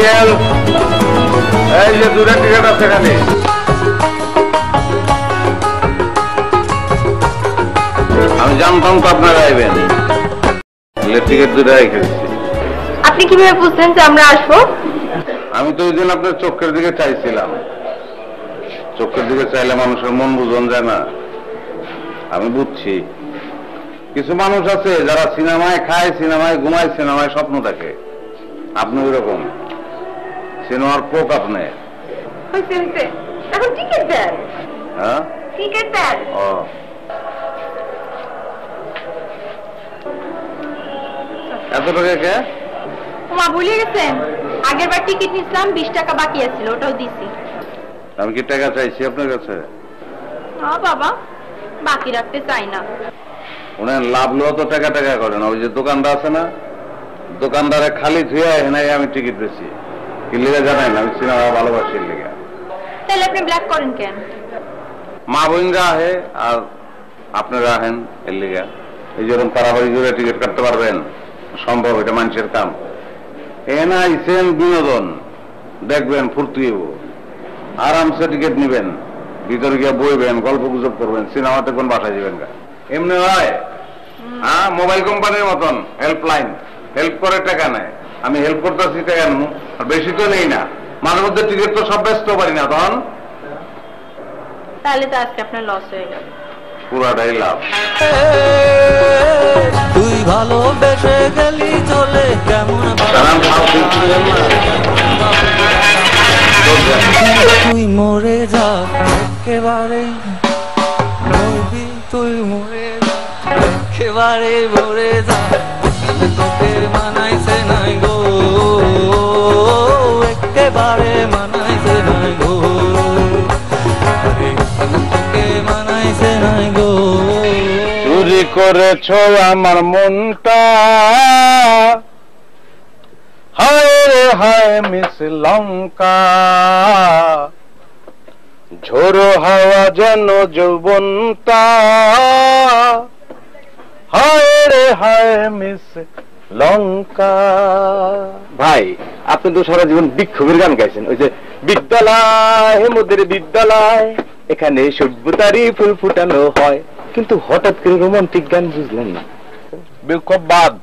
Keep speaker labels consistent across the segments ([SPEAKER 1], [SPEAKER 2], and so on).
[SPEAKER 1] Uncle, এই যে দূরের টিকিট আছে এখানে। আমি জানতাম তো আপনারা আইবেন, টিকিট দুটো রেখে দিচ্ছি।
[SPEAKER 2] আপনি কিভাবে বুঝলেন যে আমরা আসবো?
[SPEAKER 1] আমি তো ওই দিন আপনার চোখের দিকে চাইছিলাম। চোখের দিকে চাইলে মানুষের মন বুঝন যায় না। আমি বুঝছি কিছু মানুষ আছে যারা সিনেমায় খায়, সিনেমায় ঘুমায়, সিনেমায় স্বপ্ন দেখে। আপনি ওই রকম সিনেমার পোক। আপনি
[SPEAKER 2] এখন টিকিট দেন।
[SPEAKER 1] হ্যাঁ,
[SPEAKER 2] টিকিট দেন।
[SPEAKER 1] ও এত টাকা কে?
[SPEAKER 2] মা ভুলে গেছেন, আগের বার টিকিট নিছিলাম 20 টাকা বাকি আছিল, ওটাও দিছি।
[SPEAKER 1] আমি কি টাকা চাইছি আপনার কাছে?
[SPEAKER 2] না বাবা, বাকি রাখতে চাই না।
[SPEAKER 1] উনি লাভ লো তো টাকা টাকা করেন। ওই যে দোকানদার আছে না, দোকানদারে খালি ধুয়ে এনে আমি টিকিট বেশি কি লিগে জানেন? আমি সিনেমা ভালোবাসি লিগে।
[SPEAKER 2] তাহলে আপনি ব্ল্যাক করেন কেন?
[SPEAKER 1] মা বোনরা আহে আর আপনারা আহেন এর লিগে। এই যেরকম তাড়াতাড়ি জুড়ে টিকিট কাটতে পারবেন সম্ভব? এটা মানুষের কাম। এনা আইসেন বিনোদন দেখবেন, ফুর্তি হইব, আরামসে টিকিট নিবেন, ভিতরে গিয়ে বইবেন, গল্প গুজব করবেন, সিনেমা দেখবেন, বাসায় যাবেন। এমনি হয়? হ্যাঁ, মোবাইল কোম্পানির মতন হেল্পলাইন, হেল্প করে টাকা নেয়। আমি হেল্প করতেছি টাকা নেব, আর বেশি তো নেই না। মাঝে মধ্যে টিকিট তো সব ব্যস্ত পারি না তখন।
[SPEAKER 2] তাহলে তো আজকে আপনার লস হয়ে গেল।
[SPEAKER 1] পুরাটাই লাভ।
[SPEAKER 3] তুই ভালোবেসে গেলি চলে কেমন তুই মরে যা একেবারে মরবি, তুই মরে যা একেবারে মরে যা, তোকে মানাইছে নাই গো, একেবারে মানাইছে নাই গো, তোকে মানাইছে নাই গো।
[SPEAKER 1] চুরি করেছ আমার মনটা, হায় রে হায় মিস লঙ্কা, ঝোড়ো হাওয়া যেন যৌবনটা, হায় রে হায় মিস লঙ্কা।
[SPEAKER 4] ভাই, আপনি তো সারা জীবন বিক্ষোভের গান গাইছেন। ওই যে বিদ্যালয় মোদের বিদ্যালয়, এখানে সভ্যতারই ফুল ফুটানো হয়, কিন্তু হঠাৎ করে রোমান্টিক গান বুঝলেন না?
[SPEAKER 1] বিক্ষোভ বাদ,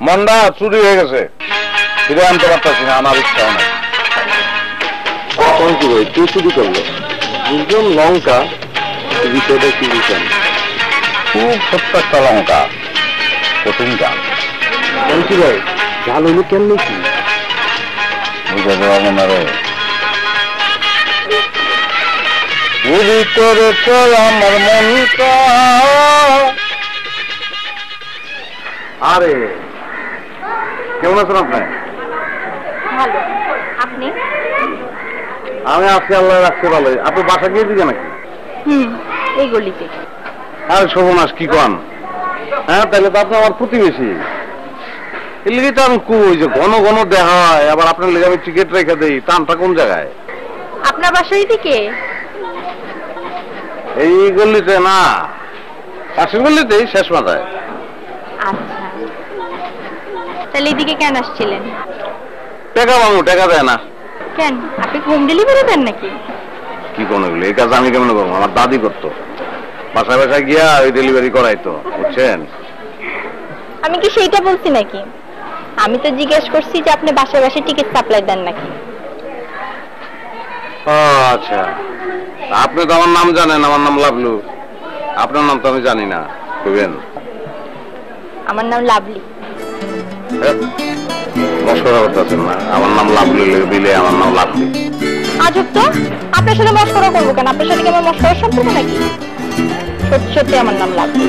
[SPEAKER 1] মনটা চুরি হয়ে গেছে, ফিরে আনতে পারতেছি না, আমার ইচ্ছা অনেক।
[SPEAKER 4] কি ভাই, কে চুরি করলো? বুঝলাম লঙ্কা, বিষয়টা কি বুঝলেন?
[SPEAKER 1] খুব ছোট্ট একটা লঙ্কা, কঠিন গান।
[SPEAKER 4] কি ভাই, গান হইলো কেমনি কি
[SPEAKER 1] বুঝে দেওয়া মনে রে। চুরি করেছ আমার মনটা। আরে কেমন আছেন আপনি?
[SPEAKER 2] ভালো, আপনি?
[SPEAKER 1] আমি আজকে আল্লাহ রাখতে ভালো। আপনি বাসা গিয়ে দিকে নাকি?
[SPEAKER 2] এই গলিতে।
[SPEAKER 1] আরে সর্বনাশ, কি কন? হ্যাঁ, তাহলে তো আপনি আমার প্রতিবেশী। এর লিগে তো আমি কই যে ঘন ঘন দেখা হয়, আবার আপনার লেগে আমি টিকিট রেখে দিই। টানটা কোন জায়গায়?
[SPEAKER 2] আপনার বাসায় দিকে?
[SPEAKER 1] এই গলিতে না, পাশের গলিতেই, শেষ মাথায়।
[SPEAKER 2] আচ্ছা, তাহলে এদিকে কেন আসছিলেন?
[SPEAKER 1] টাকা মামু টাকা দেয় না।
[SPEAKER 2] কেন, আপনি হোম ডেলিভারি দেন নাকি?
[SPEAKER 1] কি কোন এগুলো? এই কাজ আমি কেমন করবো? আমার দাদি করতো, বাসায় বাসায় গিয়া ওই ডেলিভারি করাইতো, বুঝছেন?
[SPEAKER 2] আমি কি সেইটা বলছি নাকি? আমি তো জিজ্ঞেস করছি যে আপনি বাসায় বাসায় টিকিট সাপ্লাই দেন নাকি।
[SPEAKER 1] ও আচ্ছা, আপনি তো আমার নাম জানেন, আমার নাম লাভলু। আপনার নাম তো আমি জানি না, বুঝবেন?
[SPEAKER 2] আমার নাম লাভলি।
[SPEAKER 1] মস্করা করতেছেন না? আমার নাম লাভলু দিলে আমার নাম লাভলি।
[SPEAKER 2] আজব তো, আপনার সাথে মস্করা করবো কেন? আপনার সাথে কি আমার মস্করার সম্পর্ক নাকি? সত্যি সত্যি আমার নাম লাভলি।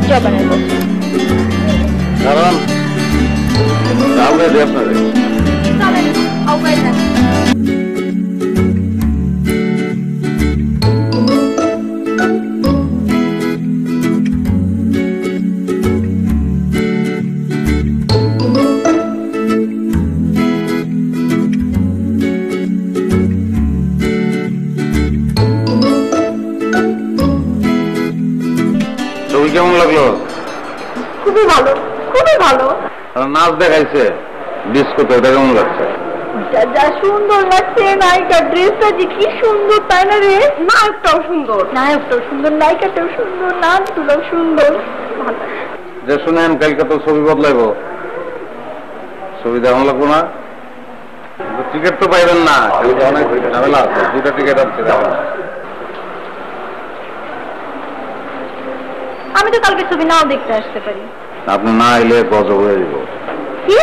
[SPEAKER 2] জবানের বস্তু।
[SPEAKER 1] কারণ আপনাদের কেমন লাগলো?
[SPEAKER 2] খুবই ভালো, খুবই ভালো।
[SPEAKER 1] নাচ দেখাইছে ডিস্কোতে, ওটা কেমন লাগছে?
[SPEAKER 2] যা সুন্দর লাগছে, নায়িকার ড্রেসটা যে কি সুন্দর, তাই না রে? নায়কটাও সুন্দর, নায়কটাও সুন্দর, নায়িকাটাও সুন্দর, নাচগুলোও সুন্দর।
[SPEAKER 1] যে শুনেন কালকে তো ছবি বদলাইব, ছবি দেখানো লাগবো না? টিকিট তো পাইবেন না, অনেক ঝামেলা আছে, 2টা টিকিট আছে।
[SPEAKER 2] আমি তো কালকে ছবি নাও দেখতে আসতে পারি।
[SPEAKER 1] আপনি না এলে গজব হয়ে যাব।
[SPEAKER 2] কি?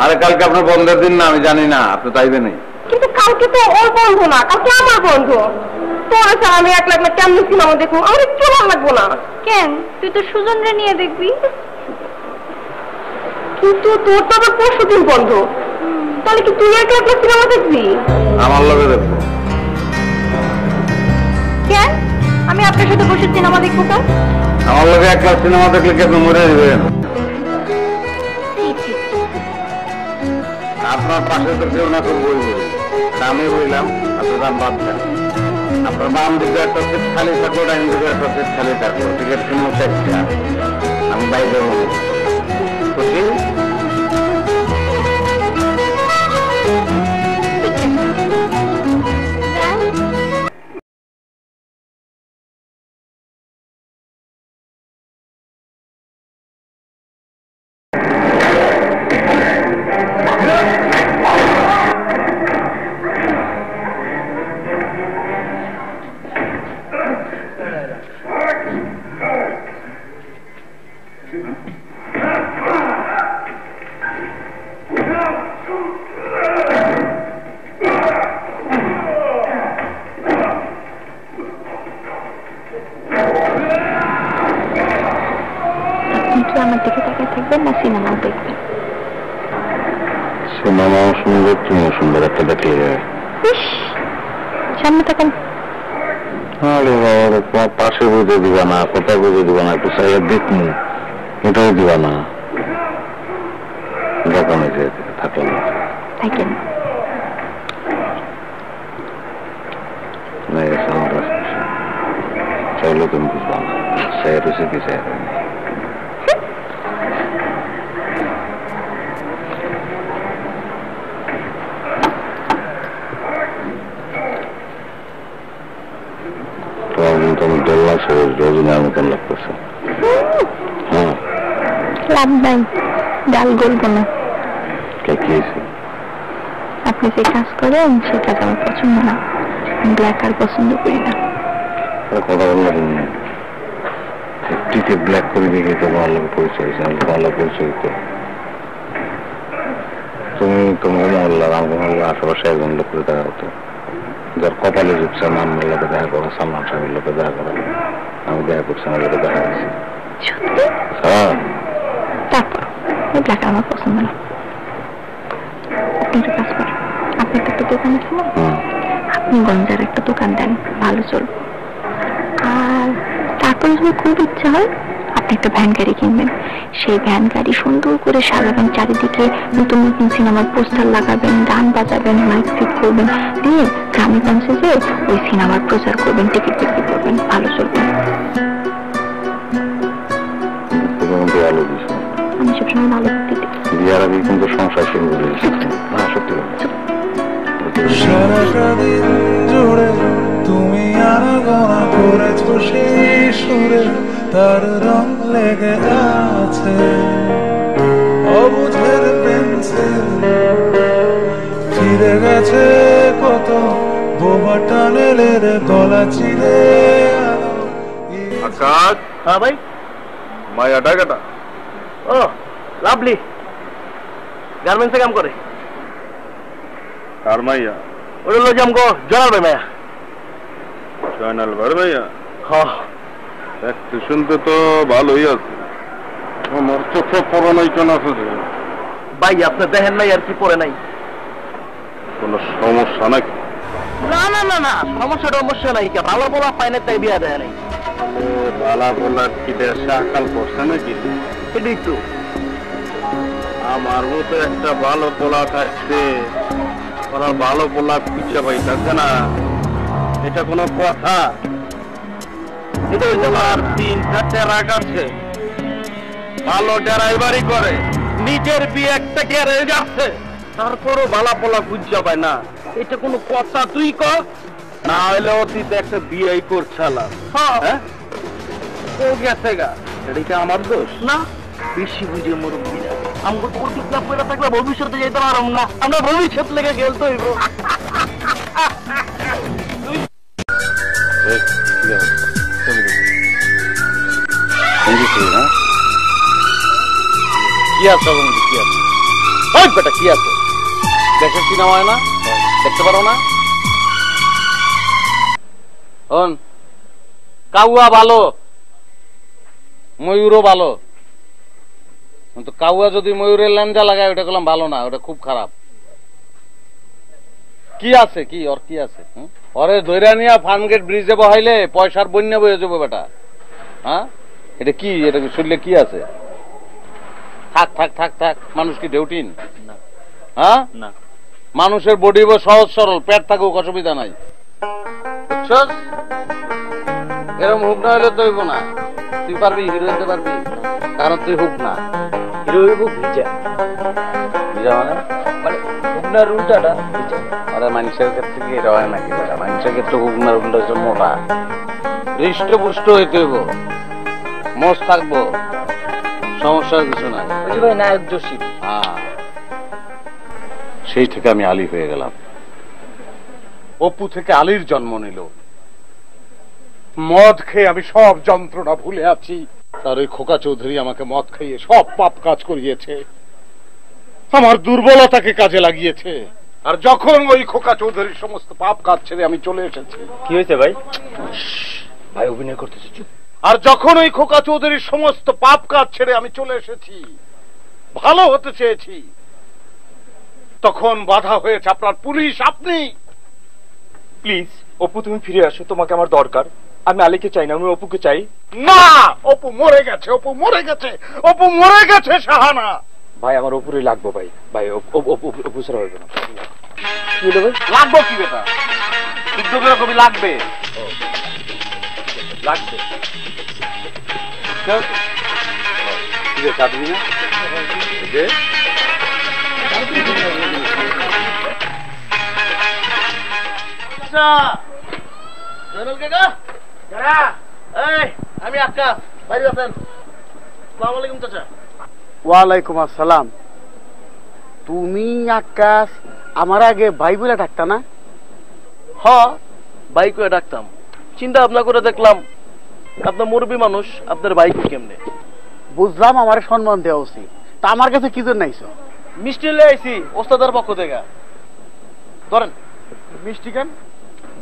[SPEAKER 1] আরে কালকে আপনার বন্ধের দিন না, আমি জানি না, আপনি চাইবেনই।
[SPEAKER 2] কিন্তু কালকে তো ওর বন্ধু না, কালকে আমার বন্ধু। তোর স্যার আমি একলা একলা কেমন সিনেমা দেখবো? আমার একটু ভালো লাগবো না। কেন? তুই তো সুজনরে নিয়ে দেখবি। কিন্তু তোর তো আবার পরশুদিন বন্ধ, তাহলে কি তুই একলা একলা সিনেমা দেখবি?
[SPEAKER 1] আমার লগে দেখবো।
[SPEAKER 2] কেন? আমি আপনার সাথে বসে সিনেমা দেখবো কেন?
[SPEAKER 1] আমার লগে একটা সিনেমা দেখলে কি আপনি মরে যাবেন? আপনার পাশে তো কেউ না কেউ বলবো, আমি বললাম আপনার দাম বাদ দেন। আপনার বাম দিকে একটা সিট খালি থাকলো, ডাইন দিকে একটা সিট খালি থাকলো, টিকিট কিনবো 4টা, আমি বাইরে বলবো খুশি?
[SPEAKER 2] আমার দিকে তাকিয়ে থাকবেন না সিনেমা দেখবেন?
[SPEAKER 1] সিনেমাও সুন্দর, তুমিও সুন্দর, একটা দেখলে
[SPEAKER 2] সামনে থাকেন।
[SPEAKER 1] আরে বাবা, তোমার পাশে বুঝে দিবা না, কোথায় বুঝে দিবা না, একটু চাইয়া দেখুন, এটাও দিবা না। দোকানে থাকেন
[SPEAKER 2] থাকেন
[SPEAKER 1] চাইলে তুমি বুঝবা না, চাই রয়েছে কি চাই হয়নি। তোমার দোল লাগছে, রোজনার মতন লাগতেছে। হ্যাঁ,
[SPEAKER 2] লাভ নাই, ডাল গলবো না।
[SPEAKER 1] কে খেয়েছি?
[SPEAKER 2] আপনি যে কাজ করেন সে কাজ আমার পছন্দ না, ব্ল্যাক আর পছন্দ করি না।
[SPEAKER 1] কথা বললাম টিকে ব্ল্যাক করে দেখে তো ভালো পরিচয়, ভালো পরিচয়। তো তুমি তোমার মহল্লার, আমার মহল্লার আশেপাশে একজন লোক করে দেখা হতো, যার কপালে জুটছে নামের লোকে দেখা করা, সালমান শাহের লোকে দেখা করা। আমি দেখা করছি, আমার লোকে দেখা গেছি।
[SPEAKER 2] সত্যি?
[SPEAKER 1] হ্যাঁ।
[SPEAKER 2] তারপর ব্ল্যাক আমার পছন্দ না। আপনি একটা কাজ করেন, আপনি একটা দোকান আছে না, আপনি গঞ্জার একটা দোকান দেন, ভালো চলবে। আর তারপরে যদি খুব ইচ্ছা হয় আপনি একটা ভ্যান গাড়ি কিনবেন, সেই ভ্যান গাড়ি সুন্দর করে সাজাবেন, চারিদিকে নতুন নতুন সিনেমার পোস্টার লাগাবেন, গান বাজাবেন, মাইক ফিট করবেন, দিয়ে গ্রামে গঞ্জে যে ওই সিনেমার প্রচার করবেন, টিকিট বিক্রি করবেন, ভালো চলবে। আমি সবসময় ভালো দিতে
[SPEAKER 1] বিয়ার আগে কিন্তু সংসার শুরু করে না, সত্যি
[SPEAKER 3] সারাটা দিন জুড়ে তুমি আনাগোনা করেছো সেই সুরে, তার রং লেগে আছে অবুঝের পেন্সিল, ফিরে গেছে কত বোবা টানেলের গলা চিরে।
[SPEAKER 1] আকাশ।
[SPEAKER 4] হ্যাঁ ভাই।
[SPEAKER 1] মায়া ডাকাটা।
[SPEAKER 4] ও লাভলি, গার্মেন্টসে কাম করে।
[SPEAKER 1] আর মাইয়া?
[SPEAKER 4] ওটা লো জামগো জয়নাল ভাই মায়া।
[SPEAKER 1] জয়নাল ভাই মাইয়া?
[SPEAKER 4] হ্যাঁ।
[SPEAKER 1] একটু শুনতে তো ভালোই আছে, আমার চোখে পড়ো নাই কেন আছে?
[SPEAKER 4] ভাই আপনি দেখেন নাই আর কি পরে নাই?
[SPEAKER 1] কোনো সমস্যা নাকি?
[SPEAKER 4] না না না না, সমস্যা নাই, ভালো বলা পাই না তাই বিয়া দেয় নাই।
[SPEAKER 1] বালা বলার কি দেশে আকাল পড়ছে নাকি?
[SPEAKER 4] এটাই তো
[SPEAKER 1] আমার মতো একটা ভালো পোলা থাকছে, ওরা ভালো পোলা পিছিয়ে পাই থাকছে না, এটা কোনো কথা? এটা হইতে আর 3-4 রাগ আছে,
[SPEAKER 4] ভালো ড্রাইভারি করে, নিজের বিয়ে একটা গ্যারেজ আছে, তারপরও বালা পোলা খুঁজা পায় না। এটা কোনো কথা তুই ক? না হলে অতীতে একটা বিয়ে করছালাম। হ্যাঁ ও গেছে গা, এটা কি আমার দোষ? না, বেশি বুঝে মুরব্বীরা আমাকে প্রতিজ্ঞা করে থাকলে ভবিষ্যতে যেতে পারব না, আমরা ভবিষ্যৎ লেগে খেলতে হইব। কি আছে কি আছে? ওই বেটা কি আছে? দেশের সিনেমা হয় না, দেখতে পারো না? কাউয়া ভালো, ময়ূরও ভালো, কিন্তু কাউয়া যদি ময়ূরের ল্যাঞ্জা লাগায় ওটা করলাম ভালো না, ওটা খুব খারাপ। কি আছে কি ওর কি আছে? ওরে ধৈরা নিয়া ফার্মগেট ব্রিজে বহাইলে পয়সার বন্যা বয়ে যাবো বেটা। হ্যাঁ এটা কি? এটা শুনলে কি আছে? থাক থাক থাক থাক, মানুষ কি ডেউটিন? হ্যাঁ না, মানুষের বডি সহজ সরল, পেট থাকুক অসুবিধা নাই। এরকম হুক না হলে তো হইব না। তুই পারবি হিরো হতে পারবি, কারণ তুই হুক না, হিরো হইব ভিজা। ভিজা মানে হুকনার উল্টাটা ভিজা। আরে মানুষের ক্ষেত্রে কি এটা হয় নাকি? মানুষের ক্ষেত্রে হুকনার উল্টা হচ্ছে মোটা, হৃষ্টপুষ্ট হইতে হইব, মোষ থাকবো, সমস্যার কিছু নাই। ভাই নায়ক জোশী। হ্যাঁ, সেই থেকে আমি আলী হয়ে গেলাম। অপু থেকে আলীর জন্ম নিল। মদ খেয়ে আমি সব যন্ত্রণা ভুলে আছি, তার ওই খোকা চৌধুরী আমাকে মদ খাইয়ে সব পাপ কাজ করিয়েছে, আমার দুর্বলতাকে কাজে লাগিয়েছে। আর যখন ওই খোকা চৌধুরীর সমস্ত পাপ কাজ ছেড়ে আমি চলে এসেছি। কি হয়েছে ভাই? ভাই অভিনয় করতেছি, চুপ। আর যখন ওই খোকা চৌধুরীর সমস্ত পাপ কাজ ছেড়ে আমি চলে এসেছি, ভালো হতে চেয়েছি, তখন বাধা হয়েছে আপনার পুলিশ, আপনি।
[SPEAKER 5] প্লিজ অপু তুমি ফিরে আসো, তোমাকে আমার দরকার। আমি আলীকে চাই না, আমি অপুকে চাই।
[SPEAKER 4] না, অপু মরে গেছে, অপু মরে গেছে, অপু মরে গেছে শাহানা।
[SPEAKER 5] ভাই আমার অপুরে লাগবো ভাই, ভাই অপু ছাড়া হইবে না। কি হলো ভাই?
[SPEAKER 4] লাগবো কি বেটা? শুদ্ধ করে কবি লাগবে, লাগবে। ঠিক আছে, চাঁদবি না? আমি আকাশ, বাইরে আছেন? আসসালামু আলাইকুম চাচা।
[SPEAKER 6] ওয়ালাইকুম আসসালাম। তুমি আকাশ আমার আগে ভাই বলে ডাকতা না?
[SPEAKER 4] হ্যাঁ, ভাই করে ডাকতাম। চিন্তা ভাবনা করে দেখলাম আপনার মুরব্বী মানুষ, আপনার ভাই কেমনে?
[SPEAKER 6] বুঝলাম আমার সম্মান দেওয়া উচিত, তা আমার কাছে কি জন্য আইছো?
[SPEAKER 4] মিষ্টি লয়ে আইছি ওস্তাদের পক্ষ থেকে। ধরেন
[SPEAKER 6] মিষ্টি কেন?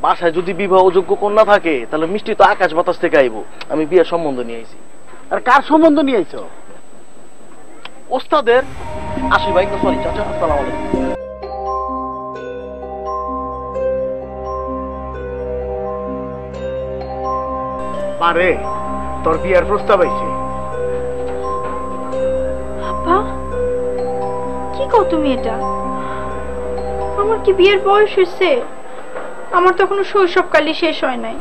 [SPEAKER 4] বাসায় যদি বিবাহ যোগ্য কন্যা থাকে তাহলে মিষ্টি তো আকাশ বাতাস থেকে আইবো। আমি বিয়ের সম্বন্ধ নিয়ে আইছি।
[SPEAKER 6] আর কার সম্বন্ধ নিয়ে আইছো?
[SPEAKER 4] ওস্তাদের। আসি ভাই, সরি চাচা, আসসালামু আলাইকুম।
[SPEAKER 6] পারে তোর বিয়ার প্রস্তাব আইছে।
[SPEAKER 2] আপা কি কও তুমি এটা? আমার কি বিয়ের বয়স হয়েছে? আমার তো এখনো শৈশবকালই শেষ হয় নাই।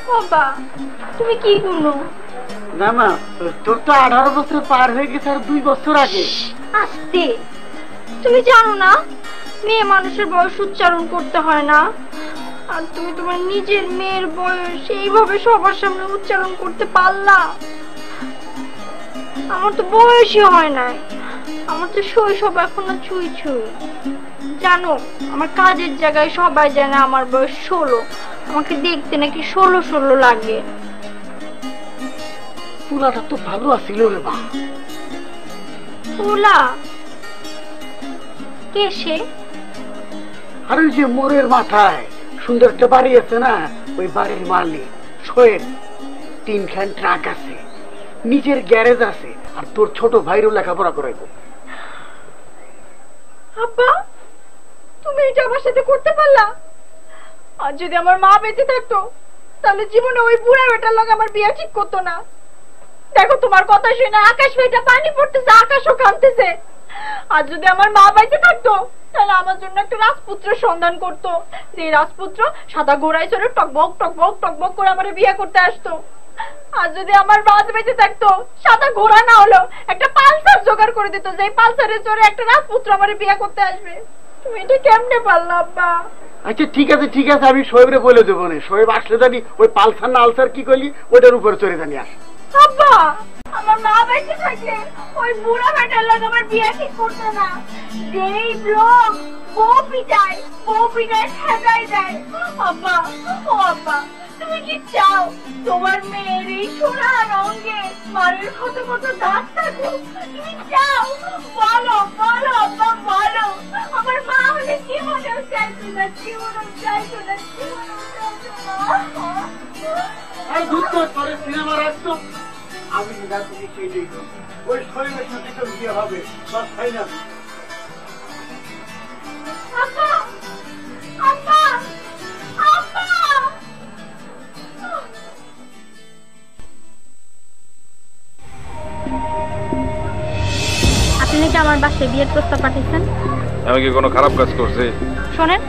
[SPEAKER 2] বাবা তুমি কি করলো?
[SPEAKER 6] না না, তোর তো 18 বছর পার হয়ে গেছে, আর 2 বছর আগে।
[SPEAKER 2] আস্তে, তুমি জানো না মেয়ে মানুষের বয়স উচ্চারণ করতে হয় না? আর তুমি তোমার নিজের মেয়ের বয়স এইভাবে সবার সামনে উচ্চারণ করতে পারলা? আমার তো বয়সই হয় নাই, আমার তো শৈশব এখনো ছুঁই ছুঁই। জানো আমার কাজের জায়গায় সবাই জানে আমার বয়স 16, আমাকে দেখতে নাকি 16 লাগে।
[SPEAKER 6] পুলাটা তো ভালো আছিল রে মা।
[SPEAKER 2] পুলা কে সে?
[SPEAKER 6] আর ওই যে মোড়ের মাথায় সুন্দর একটা বাড়ি আছে না, ওই বাড়ির মালিক সোহেল। 3খান ট্রাক আছে, নিজের গ্যারেজ আছে, আর তোর ছোট ভাইরও লেখাপড়া করাইবো।
[SPEAKER 2] আব্বা তুমি এটা আমার সাথে করতে পারলা? আর যদি আমার মা বেঁচে থাকতো তাহলে জীবনে ওই বুড়া বেটার লগে আমার বিয়ে ঠিক করতো না। দেখো তোমার কথা শুনে আকাশ বেটা পানি পড়তেছে, আকাশও কাঁদতেছে। আর যদি আমার মা বেঁচে থাকতো তাহলে আমার জন্য একটা রাজপুত্রের সন্ধান করতো, যে রাজপুত্র সাদা ঘোড়ায় চড়ে টকবক টকবক টকবক করে আমার বিয়ে করতে আসতো। আর যদি আমার বাদ বেঁচে থাকতো, সাদা ঘোড়া না হলো একটা পালসার জোগাড় করে দিত, যে পালসারে চড়ে একটা রাজপুত্র আমার বিয়ে করতে আসবে। তুমি এটা কেমনে পারলো আব্বা?
[SPEAKER 6] আচ্ছা ঠিক আছে ঠিক আছে, আমি শোয়েবরে বলে দেবো না। শোয়েব আসলে জানি ওই পালসার না আলসার কি করলি ওটার উপরে চড়ে জানি আস।
[SPEAKER 2] আব্বা, আমার মা বেঁচে থাকলে ওই বুড়া বেটার লোক আমার বিয়ে ঠিক করতো না। যেই লোক বউ পিটায় সাজাই দেয়। আব্বা, ও আব্বা, তুমি কি চাও তোমার মেয়ের এই সোনা রঙে মারের কত কত দাগ থাকুক? তুমি চাও? বলো বলো আব্বা বলো। আমার মা হলে জীবনেও চাইতো না, জীবনেও চাইতো না, জীবনেও চাইতো না।
[SPEAKER 6] সিনেমা রাখতো আমি তুমি সেই দেখো ওই শরীরের সাথে তো বিয়ে হবে, সব ফাইনাল।
[SPEAKER 2] আব্বা, আব্বা, আব্বা। আপনি নাকি আমার বাসায় বিয়ের প্রস্তাব পাঠিয়েছেন?
[SPEAKER 1] আমি কি কোনো খারাপ কাজ করছি?
[SPEAKER 2] শোনেন,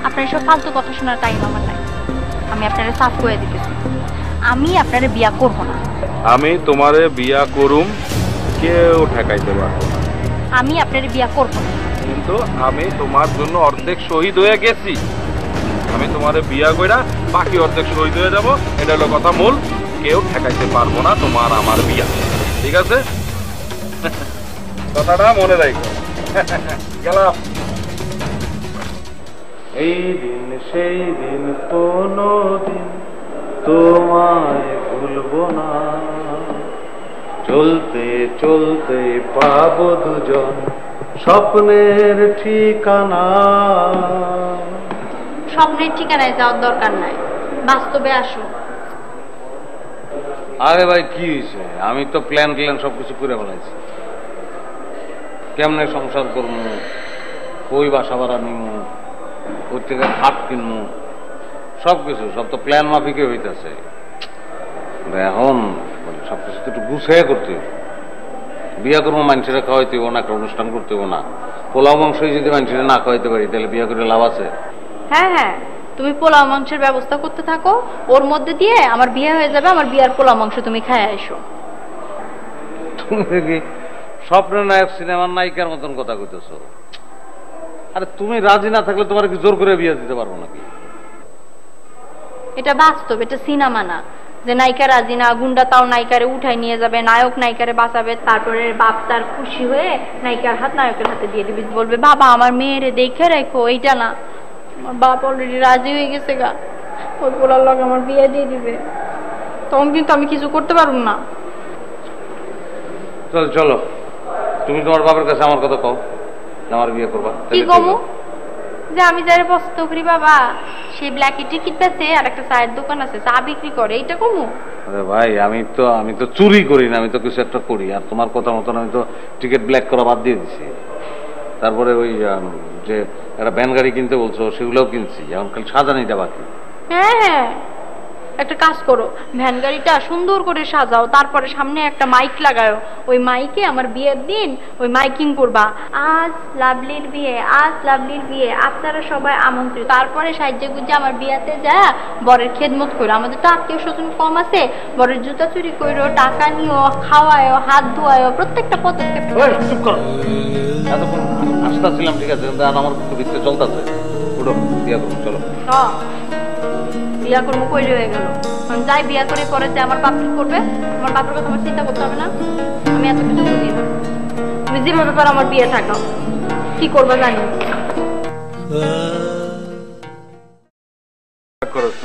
[SPEAKER 2] আপনার সব ফালতু কথা শোনার টাইম আমার নাই। আমি আপনারা সাফ করে দিতেছি, আমি আপনারা বিয়া করব না।
[SPEAKER 1] আমি তোমারে বিয়া করুম, কেউ ঠেকাইতে পারবো না।
[SPEAKER 2] আমি আপনারা বিয়া করব না।
[SPEAKER 1] কিন্তু আমি তোমার জন্য অর্ধেক শহীদ হয়ে গেছি। আমি তোমারে বিয়া কইরা বাকি অর্ধেক শহীদ হয়ে যাব, এটা হলো কথা মূল। কেউ ঠেকাইতে পারবো না তোমার আমার বিয়া, ঠিক আছে? কথাটা মনে রাখো। গেলাম।
[SPEAKER 3] এই দিন সেই দিন কোনো দিন তোমায় ভুলবো না, চলতে চলতে পাবো দুজন স্বপ্নের ঠিকানা।
[SPEAKER 2] স্বপ্নের ঠিকানায় যাওয়ার দরকার নাই, বাস্তবে আসো।
[SPEAKER 1] আরে ভাই কি হয়েছে? আমি তো প্ল্যান সবকিছু করে ফেলাইছি। কেমনে সংসার করবো, কই বাসা ভাড়া নিমু, ওই থেকে খাট কিনবো, সবকিছু সব তো প্ল্যান মাফিকে হইতেছে। এখন সবকিছু তো একটু গুছিয়ে করতে হবে। বিয়া করবো মানুষের খাওয়াইতে হবো না, একটা অনুষ্ঠান করতে হবো না। পোলাও মাংসই যদি মানুষের না খাওয়াইতে পারি তাহলে বিয়া করে লাভ আছে?
[SPEAKER 2] হ্যাঁ হ্যাঁ, তুমি পোলাও মাংসের ব্যবস্থা করতে থাকো, ওর মধ্যে দিয়ে আমার বিয়ে হয়ে যাবে। আমার বিয়ার পোলাও মাংস তুমি খায় এসো।
[SPEAKER 1] তুমি দেখি স্বপ্নের নায়ক সিনেমার নায়িকার মতন কথা কইতেছো। আরে তুমি রাজি না থাকলে তোমার কি জোর করে বিয়ে দিতে পারবো নাকি?
[SPEAKER 2] এটা বাস্তব, এটা সিনেমা না যে নায়িকা রাজি না, গুন্ডা তাও নায়িকারে উঠাই নিয়ে যাবে, নায়ক নায়িকারে বাঁচাবে, তারপরে বাপ তার খুশি হয়ে নায়িকার হাত নায়কের হাতে দিয়ে দিবি, বলবে বাবা আমার মেয়েরে দেখে রেখো। এইটা না, আমার বাপ অলরেডি রাজি হয়ে গেছে গা, ওই পোলার লগে আমার বিয়ে দিয়ে দিবে। তখন কিন্তু আমি কিছু করতে পারব না।
[SPEAKER 1] চলো চলো, তুমি তোমার বাবার কাছে আমার কথা কও, আমার বিয়ে করবা।
[SPEAKER 2] কি কমু? যে আমি যারে পছন্দ করি বাবা, সেই ব্ল্যাকে টিকিট বেচে আর একটা চায়ের দোকান আছে, চা বিক্রি করে, এইটা কমু?
[SPEAKER 1] আরে ভাই আমি তো চুরি করি না, আমি তো কিছু একটা করি। আর তোমার কথা মতন আমি তো টিকিট ব্ল্যাক করা বাদ দিয়ে দিছি। তারপরে ওই যে একটা ভ্যান গাড়ি কিনতে বলছো সেগুলোও কিনছি, এখন খালি সাজানিটা বাকি।
[SPEAKER 2] হ্যাঁ হ্যাঁ, একটা কাজ করো, ভ্যান গাড়িটা সুন্দর করে সাজাও, তারপরে সামনে একটা মাইক লাগাও, ওই মাইকে আমার বিয়ের দিন ওই মাইকিং করবা, আজ লাভলির বিয়ে, আজ লাভলির বিয়ে, আপনারা সবাই আমন্ত্রিত। তারপরে সাহায্য গুজে আমার বিয়েতে যা বরের খেদমত করো। আমাদের তো আত্মীয় স্বজন কম আছে, বরের জুতা চুরি করো, টাকা নিও, খাওয়ায়ও, হাত ধোয়ায়ও, প্রত্যেকটা পদক্ষেপ।
[SPEAKER 1] চুপ করো, এতক্ষণ আসতেছিলাম ঠিক আছে, কিন্তু আমার ভিতরে চলতেছে। উঠো, বিয়ে করবো, চলো।
[SPEAKER 2] বিয়া করবো কইলে হয়ে গেল, যাই বিয়া করে পরে যে আমার বাপ কি করবে, আমার বাপের কথা আমার চিন্তা করতে হবে না। আমি এত কিছু বুঝি না, তুমি যেভাবে পারো আমার বিয়ে থাকাও, কি করবো জানি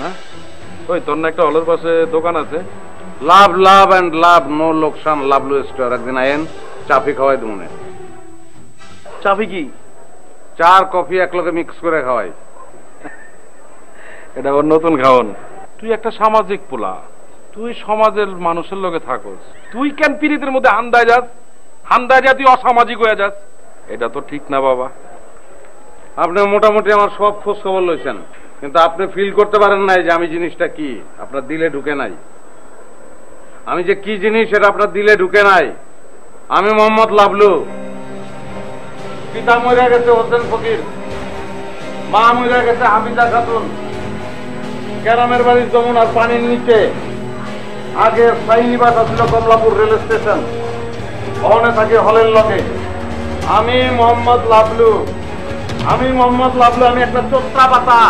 [SPEAKER 1] না। ওই তোর না একটা হলের পাশে দোকান আছে, লাভ লাভ এন্ড লাভ, নো লোকসান, লাভলু স্টোর। একদিন আইন, চাফি খাওয়াই দুমনে।
[SPEAKER 5] চাফি কি?
[SPEAKER 1] চার কফি এক লগে মিক্স করে খাওয়াই।
[SPEAKER 5] এটা ওর নতুন খাওন। তুই একটা সামাজিক পোলা, তুই সমাজের মানুষের লগে থাকস, তুই কেন পিরিতের মধ্যে হান্দায় যাস? হান্দায় যা তুই অসামাজিক হয়ে যাস, এটা তো ঠিক না বাবা।
[SPEAKER 1] আপনি মোটামুটি আমার সব খোঁজ খবর লইছেন, কিন্তু আপনি ফিল করতে পারেন নাই যে আমি জিনিসটা কি, আপনার দিলে ঢুকে নাই। আমি যে কি জিনিস সেটা আপনার দিলে ঢুকে নাই। আমি মোহাম্মদ লাভলু। পিতা মরে গেছে হোসেন ফকির, মা মরে গেছে হামিদা খাতুন। গ্রামের বাড়ির যমুনার পানির নিচে আগে সাইনি বাসা ছিল কমলাপুর রেল স্টেশন, ওখানে থাকে হলের লগে। আমি মোহাম্মদ লাবলু, আমি একটা চোত্রা পাতা।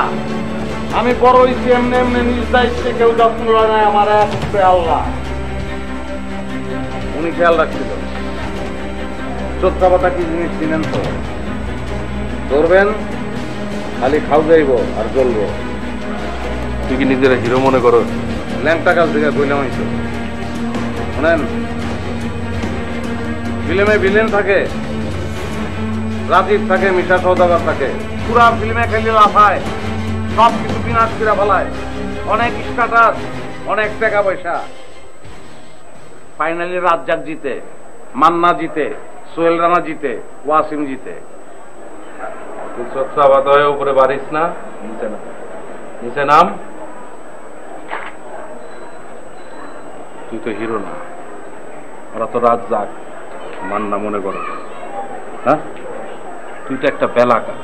[SPEAKER 1] আমি বড় হইছি এমনি এমনি, নিজ দায়িত্বে কেউ যত্ন নেয় আমার এক আল্লাহ। উনি খেয়াল রাখছিল। চোত্রা পাতা কি জিনিস চিনেন তো? ধরবেন খালি খাও যাইব আর জ্বলবো।
[SPEAKER 5] তুই কি নিজের হিরো মনে করো?
[SPEAKER 1] ল্যাংটা কাল থেকে কইলাম হইতো। শোনেন, ফিল্মে ভিলেন থাকে, রাজীব থাকে, মিশা সওদাগর থাকে। পুরা ফিল্মে খেলে লাফায়, সব কিছু বিনাশ করে ফেলায়, অনেক স্ট্যাটাস, অনেক টাকা পয়সা। ফাইনালি রাজ্জাক জিতে, মান্না জিতে, সোহেল রানা জিতে, ওয়াসিম জিতে।
[SPEAKER 5] তুই চোত্রা বাতা হয়ে উপরে বাড়িস না, নিচে নাম। তুই তো হিরো না, ওরা তো রাজ্জাক মান্না মনে করো। হ্যাঁ, তুই তো একটা বেলাকা।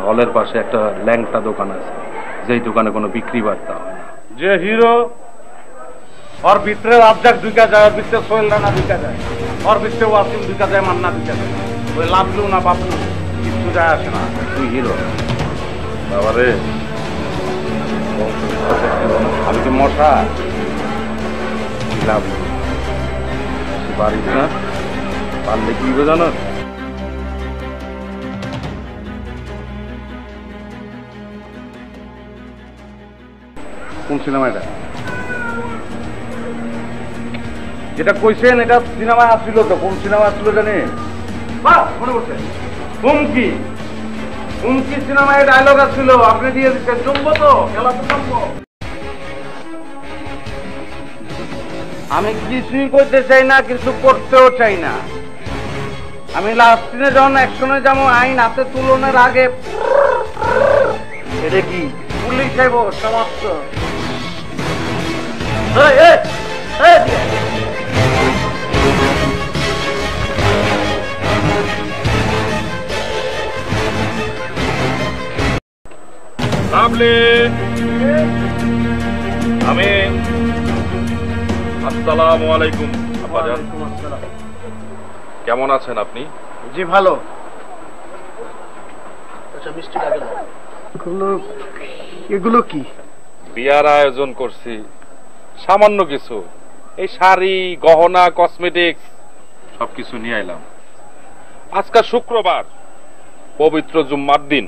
[SPEAKER 5] হলের পাশে একটা ল্যাংটা দোকান আছে, যেই দোকানে কোনো বিক্রি বার্তা হয় না।
[SPEAKER 1] যে হিরো, ওর ভিতরে রাজ্জাক ঢুকা যায়, ওর ভিতরে সোহেল রানা ঢুকা যায়, ওর ভিতরে ওয়াসিম ঢুকা যায়, মান্না ঢুকা যায়। ওই লাভলু না বাবলু কিছু যায় আসে না। তুই হিরো। বাবারে, আমি কি মশা? লাভলু পারিস না, পারলে কি জানো? কোন সিনেমা এটা? যেটা কইছেন এটা সিনেমায় আসছিল তো? কোন সিনেমা আসছিল জানি? মনে করছেন হুমকি? হুমকি সিনেমায় ডায়লগ আসছিল, আপনি দিয়ে দিচ্ছেন। জমবো তো, খেলা তো জমবো। আমি কিছুই করতে চাই না, কিছু করতেও চাই না। আমি লাস্ট দিনে যখন অ্যাকশনে যাবো, আইন হাতে তুলনের আগে এটা কি পুলিশ আইব, সমাপ্ত।
[SPEAKER 5] আমি আসসালামু আলাইকুম আব্বাজান। কেমন আছেন আপনি?
[SPEAKER 6] জি ভালো। এগুলো কি?
[SPEAKER 5] বিয়ার আয়োজন করছি, সামান্য কিছু, এই শাড়ি, গহনা, কসমেটিক্স সবকিছু নিয়ে এলাম। আজকে শুক্রবার, পবিত্র জুম্মার দিন,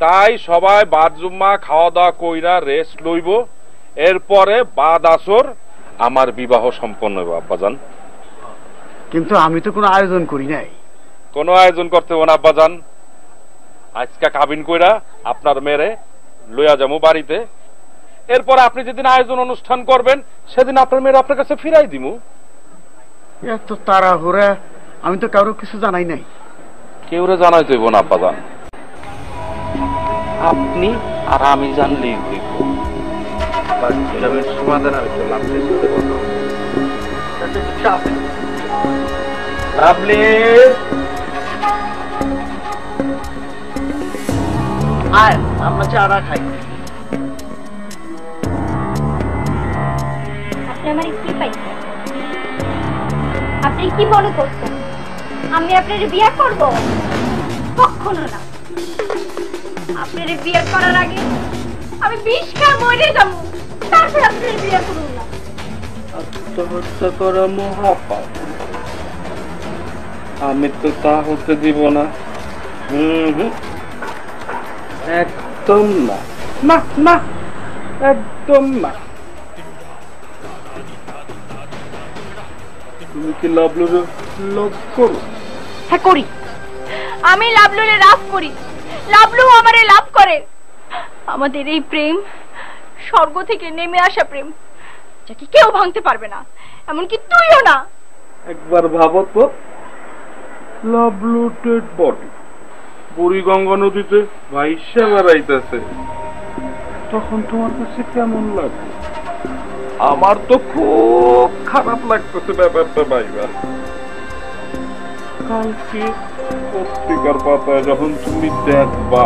[SPEAKER 5] তাই সবাই বাদ জুম্মা খাওয়া দাওয়া কইরা রেস্ট লইব। এরপরে বাদ আসর আমার বিবাহ সম্পন্ন হইব আব্বাজান।
[SPEAKER 6] কিন্তু আমি তো কোনো আয়োজন করি নাই।
[SPEAKER 5] কোনো আয়োজন করতে হবে না আব্বাজান। আজকে কাবিন কইরা আপনার মেরে লইয়া যাবো বাড়িতে। এরপর আপনি যেদিন আয়োজন অনুষ্ঠান করবেন সেদিন আপনার মেয়ের আপনার কাছে ফিরাই দিমু।
[SPEAKER 6] এত তাড়াহুড়া, আমি তো কারো কিছু জানাই নাই।
[SPEAKER 5] কেউরে জানাই তৈব না আব্বাজান, আপনি আর আমি জানলেই হইব। সমাধান
[SPEAKER 6] আমরা চারা খাই।
[SPEAKER 2] আপনি আমার কি পাইছেন? আপনি কি মনে করছেন আমি আপনার বিয়ে করব? কখনো না। আপনার বিয়ে করার আগে আমি বিষ খেয়ে মরে যাবো, তারপর আপনার বিয়ে করব না।
[SPEAKER 5] আত্মহত্যা করা মহাপাপ, আমি তো তা হতে দিব না। একদম না, না না, একদম না। তুমি কি লাভলুর লাভ করো?
[SPEAKER 2] হ্যাঁ করি, আমি লাভলুরে লাভ করি, লাভলু আমারে লাভ করে। আমাদের এই প্রেম স্বর্গ থেকে নেমে আসা প্রেম, যাকে কেউ ভাঙতে পারবে না, এমনকি তুইও না।
[SPEAKER 5] একবার ভাবো তো, লাভলু ডেড বডি বুড়িগঙ্গা নদীতে ভাইসা বেড়াইতেছে, তখন তোমার কাছে কেমন লাগবে? আমার তো খুব খারাপ লাগতেছে ব্যাপারটা ভাইবা। কালকে পত্রিকার পাতায় যখন তুমি দেখবা,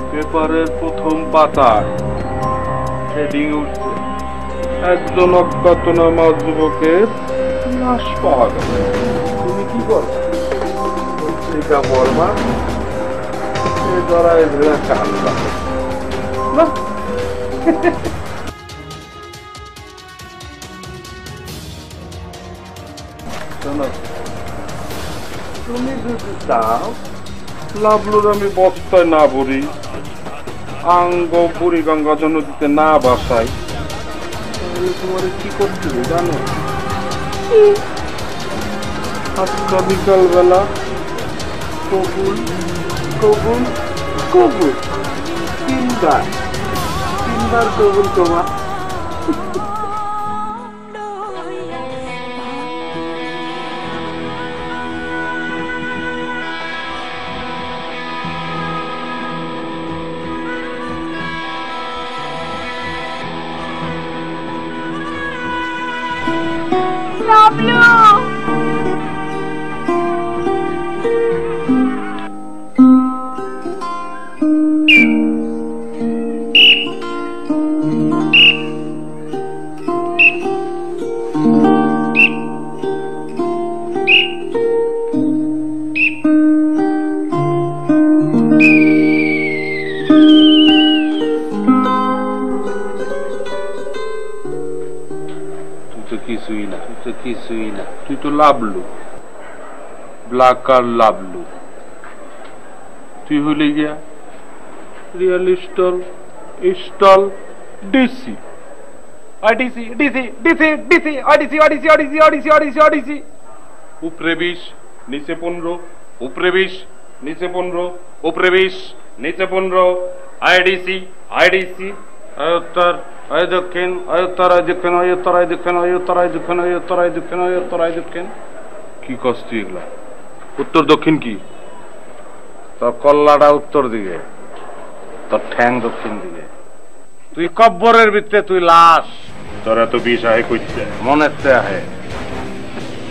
[SPEAKER 5] পেপারের প্রথম পাতায় হেডিং উঠছে, একজন অজ্ঞাতনামা যুবকের লাশ পাওয়া গেল। তুমি কি করবে? পত্রিকা পড়বা, সে জড়ায় ধরে কাঁদবা না? শোনো, তুমি যদি চাও লাভলুর আমি বস্তায় না ভরি, আঙ্গ বুড়ি গঙ্গা নদীতে না বাসাই, তাহলে তোমার কি করতে হবে জানো? আজকা বিকাল বেলা কবুল কবুল কবুল তিনবার কবুল তোমার। কিছুই না, তুই তো লাভলু, ব্ল্যাক আর লাভলু। তুই হইলে গিয়া রিয়েল স্টল ডিসি ডিসি ডিসি ডিসি ডিসি অডিসি অডিসি অডিসি অডিসি অডিসি অডিসি। উপরে 20 নিচে 15, উপরে 20 নিচে 15, উপরে 20 নিচে 15, আইডিসি আইডিসি আয়ত্তর আয় দক্ষিণ আয়ত্তরায় দক্ষিণ আয়ত্তরায় দক্ষিণ আয়ত্তরায় দক্ষিণ আয়ত্তরায় দক্ষিণ আয়ত্তরায় দক্ষিণ। কি কষ্ট এগুলা? উত্তর দক্ষিণ কি? তোর কল্লাটা উত্তর দিকে, তোর ঠ্যাং দক্ষিণ দিকে। তুই কব্বরের ভিতরে, তুই লাশ। তোর এত বিষ আহে কইছে? মনের তে আহে।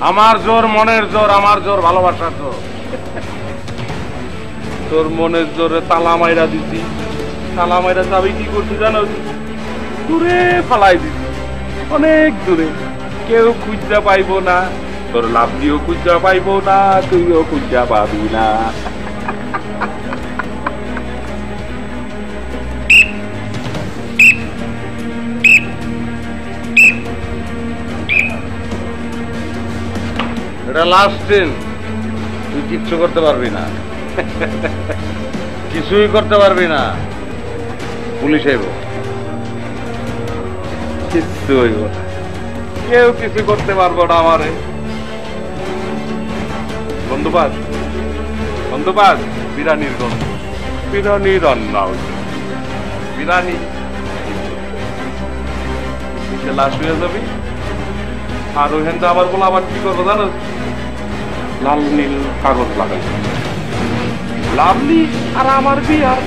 [SPEAKER 5] আমার জোর মনের জোর, আমার জোর ভালোবাসার জোর। তোর মনের জোরে তালা মাইরা দিছি, তালা মাইরা যাবি কি করছি জানো? দূরে ফালাই দিছি, অনেক দূরে, কেউ খুঁজা পাইব না, তোর লাভ দিয়েও খুঁজা পাইব না, তুইও খুঁজা পাবি না। এটা লাস্ট দিন, তুই কিচ্ছু করতে পারবি না, কিছুই করতে পারবি না। পুলিশ আইব, কিচ্ছু হইব না, কেউ কিছু করতে পারবো না আমারে। বন্ধুবাদ বন্ধুবাদ, বিরানির গন্ধ, বিরানি রান্না হইছে, বিরানি। লাশ হয়ে যাবি, আর ওইখান থেকে আবার বলো, আবার কি করবো জানো? লাল নীল কাগজ লাগাই, লাভলি আর আমার বিয়ার।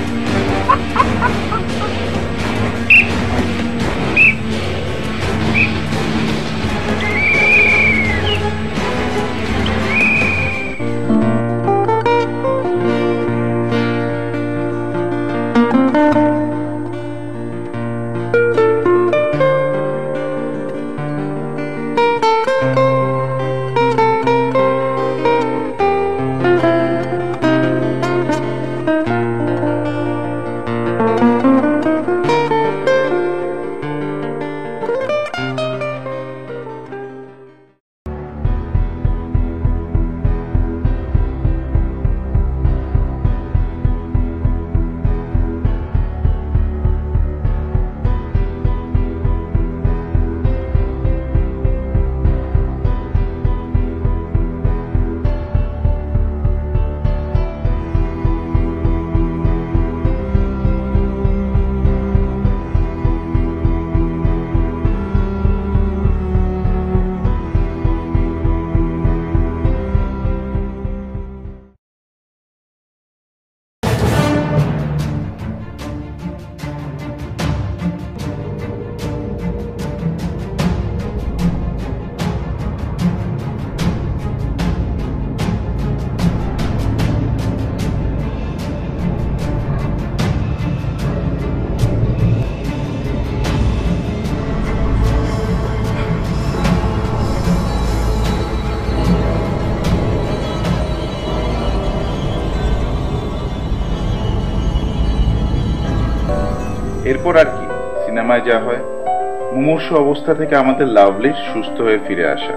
[SPEAKER 7] এরপর আর কি, সিনেমায় যা হয়, মুমূর্ষু অবস্থা থেকে আমাদের লাভলির সুস্থ হয়ে ফিরে আসা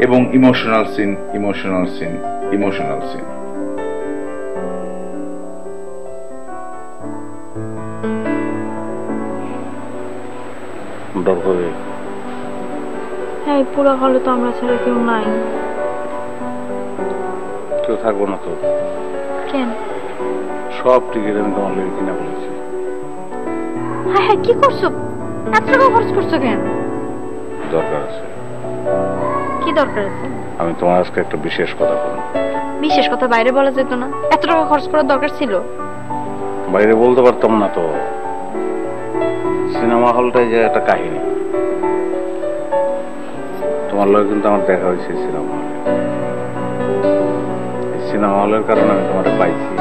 [SPEAKER 7] এবং emotional scene, emotional scene, emotional scene.
[SPEAKER 1] ডর করে
[SPEAKER 2] হ্যাঁ, পুরো হলে তো আমরা ছাড়া কেউ নাই।
[SPEAKER 1] কেউ থাকবো না তো?
[SPEAKER 2] কেন?
[SPEAKER 1] সব টিকিট আমি তোমার লেগে কিনা বলেছি।
[SPEAKER 2] হ্যাঁ হ্যাঁ, কি করছো? এত টাকা খরচ করছো কেন?
[SPEAKER 1] দরকার আছে।
[SPEAKER 2] কি দরকার আছে?
[SPEAKER 1] আমি তোমার আজকে একটা বিশেষ কথা বলবো।
[SPEAKER 2] বিশেষ কথা বাইরে বলা যেত না? এত টাকা খরচ করার দরকার ছিল?
[SPEAKER 1] বাইরে বলতে পারতাম না তো। সিনেমা হলটাই যে একটা কাহিনী। তোমার লগে কিন্তু আমার দেখা হয়েছে সিনেমা হলে। এই সিনেমা হলের কারণে আমি তোমার পাইছি।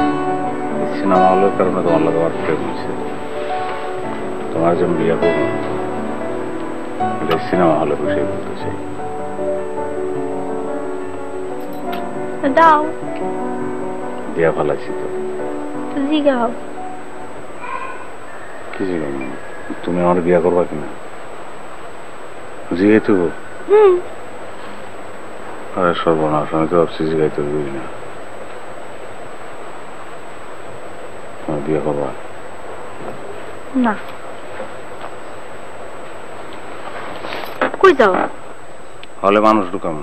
[SPEAKER 1] এই সিনেমা হলের কারণে তোমার লগে আমার প্রেম হয়েছে। তোমার জন্য বিয়ে করবো, এটা সিনেমা হলে বসে বলতে চাই।
[SPEAKER 2] দাও।
[SPEAKER 1] দিয়া ফেলাইছি তো।
[SPEAKER 2] জিগাও।
[SPEAKER 1] কি জিগাই? তুমি আমার বিয়ে করবা কিনা জিগাইতে? আরে সর্বনাশ, আমি তো ভাবছি জিগাইতে বুঝি না। তোমার বিয়ে করবা
[SPEAKER 2] না? কই যাও?
[SPEAKER 1] হলে মানুষ ঢুকাম।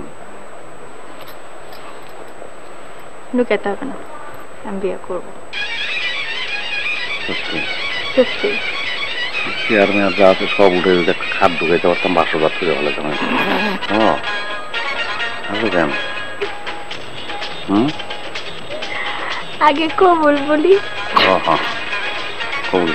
[SPEAKER 2] ঢুকাইতে হবে না, আমি বিয়ে করবো।
[SPEAKER 1] সত্যি
[SPEAKER 2] সত্যি।
[SPEAKER 1] চেয়ার মেয়ার যা আছে সব উঠে একটা খাট ঢুকাইতে পারতাম, বাসর বাদ করে হলে কেন? আসো কেন?
[SPEAKER 2] আগে কবুল বলি।
[SPEAKER 1] হ্যাঁ, কবুল।